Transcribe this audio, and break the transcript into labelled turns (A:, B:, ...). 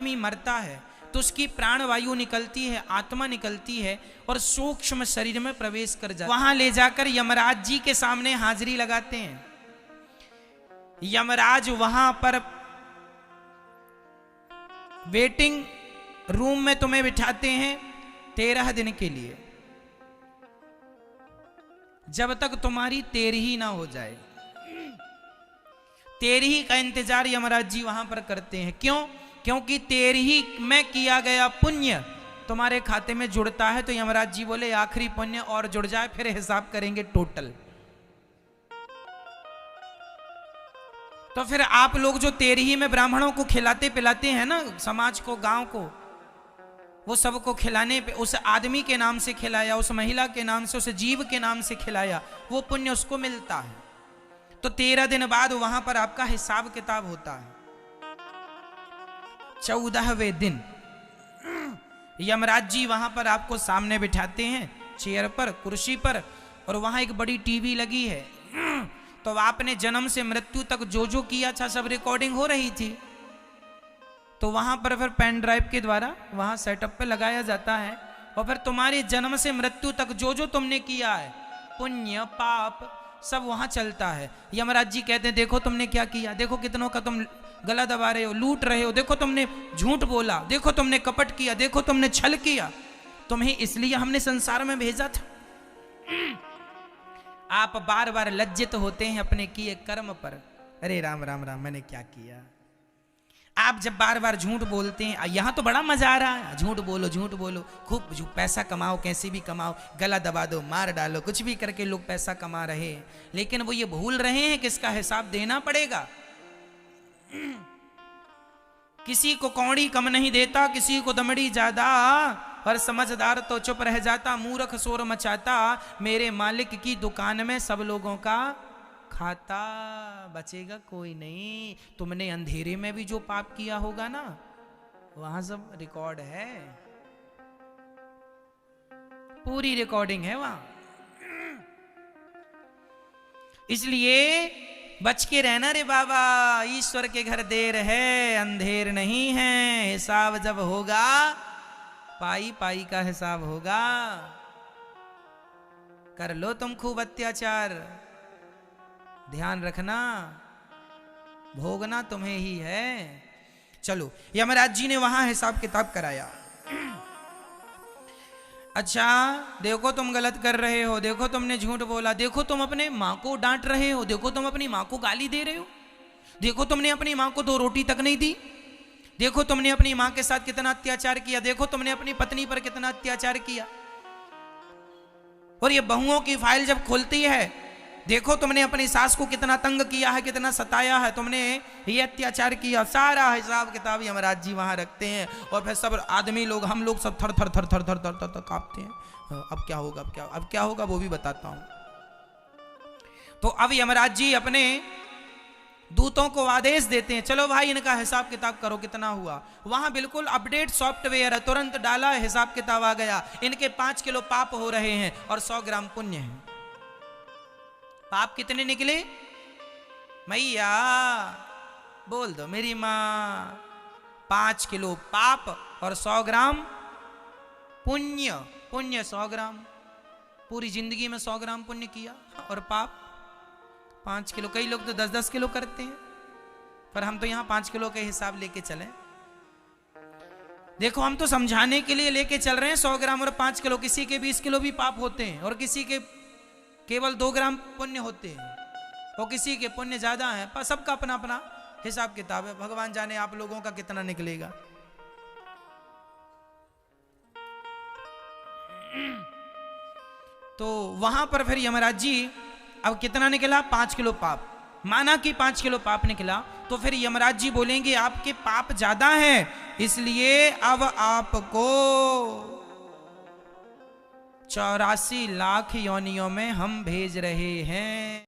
A: आदमी मरता है तो उसकी प्राणवायु निकलती है, आत्मा निकलती है और सूक्ष्म शरीर में प्रवेश कर जाती है। वहां ले जाकर यमराज जी के सामने हाजिरी लगाते हैं। यमराज वहां पर वेटिंग रूम में तुम्हें बिठाते हैं 13 दिन के लिए, जब तक तुम्हारी 13वीं ना हो जाए। 13वीं का इंतजार यमराज जी वहां पर करते हैं। क्यों? क्योंकि 13वीं में किया गया पुण्य तुम्हारे खाते में जुड़ता है। तो यमराज जी बोले आखिरी पुण्य और जुड़ जाए फिर हिसाब करेंगे टोटल। तो फिर आप लोग जो 13वीं में ब्राह्मणों को खिलाते पिलाते हैं ना, समाज को, गांव को, वो सबको खिलाने पे उस आदमी के नाम से खिलाया, उस महिला के नाम से, उस जीव के नाम से खिलाया, वो पुण्य उसको मिलता है। तो 13 दिन बाद वहां पर आपका हिसाब किताब होता है। 14वें दिन यमराज जी वहां पर आपको सामने बिठाते हैं चेयर पर, कुर्सी पर, और वहां एक बड़ी टीवी लगी है। तो आपने जन्म से मृत्यु तक जो जो किया था सब रिकॉर्डिंग हो रही थी। तो वहां पर फिर पेन ड्राइव के द्वारा वहां सेटअप पे लगाया जाता है और फिर तुम्हारे जन्म से मृत्यु तक जो जो तुमने किया है, पुण्य पाप, सब वहां चलता है। यमराज जी कहते हैं देखो तुमने क्या किया, देखो कितनों का तुम गला दबा रहे हो, लूट रहे हो, देखो तुमने झूठ बोला, देखो तुमने कपट किया, देखो तुमने छल किया, तुम्हें इसलिए हमने संसार में भेजा था। आप बार बार लज्जित होते हैं अपने किए कर्म पर। अरे राम राम राम, मैंने क्या किया। आप जब बार बार झूठ बोलते हैं, यहाँ तो बड़ा मजा आ रहा है, झूठ बोलो, खूब पैसा कमाओ, कैसे भी कमाओ, गला दबा दो, मार डालो, कुछ भी करके लोग पैसा कमा रहे हैं। लेकिन वो ये भूल रहे हैं कि इसका हिसाब देना पड़ेगा। किसी को कौड़ी कम नहीं देता, किसी को दमड़ी ज्यादा, पर समझदार तो चुप रह जाता, मूर्ख शोर मचाता, मेरे मालिक की दुकान में सब लोगों का खाता, बचेगा कोई नहीं। तुमने अंधेरे में भी जो पाप किया होगा ना, वहां सब रिकॉर्ड है, पूरी रिकॉर्डिंग है वहां। इसलिए बच के रहना रे बाबा, ईश्वर के घर देर है अंधेर नहीं है। हिसाब जब होगा पाई पाई का हिसाब होगा। कर लो तुम खूब अत्याचार, ध्यान रखना भोगना तुम्हें ही है। चलो, यमराज जी ने वहां हिसाब किताब कराया। अच्छा, देखो तुम गलत कर रहे हो, देखो तुमने झूठ बोला, देखो तुम अपने माँ को डांट रहे हो, देखो तुम अपनी माँ को गाली दे रहे हो, देखो तुमने अपनी माँ को 2 रोटी तक नहीं दी, देखो तुमने अपनी माँ के साथ कितना अत्याचार किया, देखो तुमने अपनी पत्नी पर कितना अत्याचार किया। और ये बहुओं की फाइल जब खुलती है, देखो तुमने अपनी सास को कितना तंग किया है, कितना सताया है, तुमने ये अत्याचार किया। सारा हिसाब किताब यमराज जी वहां रखते हैं। और फिर सब आदमी लोग, हम लोग सब थर थर थर थर थर थर थर कांपते हैं। अब क्या होगा, अब क्या होगा वो भी बताता हूं। तो अब यमराज जी अपने दूतों को आदेश देते हैं, चलो भाई इनका हिसाब किताब करो, कितना हुआ। वहां बिल्कुल अपडेट सॉफ्टवेयर है, तुरंत डाला, हिसाब किताब आ गया। इनके 5 किलो पाप हो रहे हैं और 100 ग्राम पुण्य है। पाप कितने निकले? मैया बोल दो, मेरी माँ। 5 किलो पाप और 100 ग्राम पुण्य। पुण्य 100 ग्राम, पूरी जिंदगी में 100 ग्राम पुण्य किया, और पाप 5 किलो। कई लोग तो 10-10 किलो करते हैं, पर हम तो यहाँ 5 किलो के हिसाब लेके चले। देखो हम तो समझाने के लिए लेके चल रहे हैं 100 ग्राम और 5 किलो। किसी के 20 किलो भी पाप होते हैं और किसी के केवल 2 ग्राम पुण्य होते हैं, और किसी के पुण्य ज्यादा है। पर सबका अपना अपना हिसाब किताब है। भगवान जाने आप लोगों का कितना निकलेगा। तो वहां पर फिर यमराज जी, अब कितना निकला? 5 किलो पाप। माना कि 5 किलो पाप निकला, तो फिर यमराज जी बोलेंगे आपके पाप ज्यादा हैं, इसलिए अब आपको 84 लाख योनियों में हम भेज रहे हैं।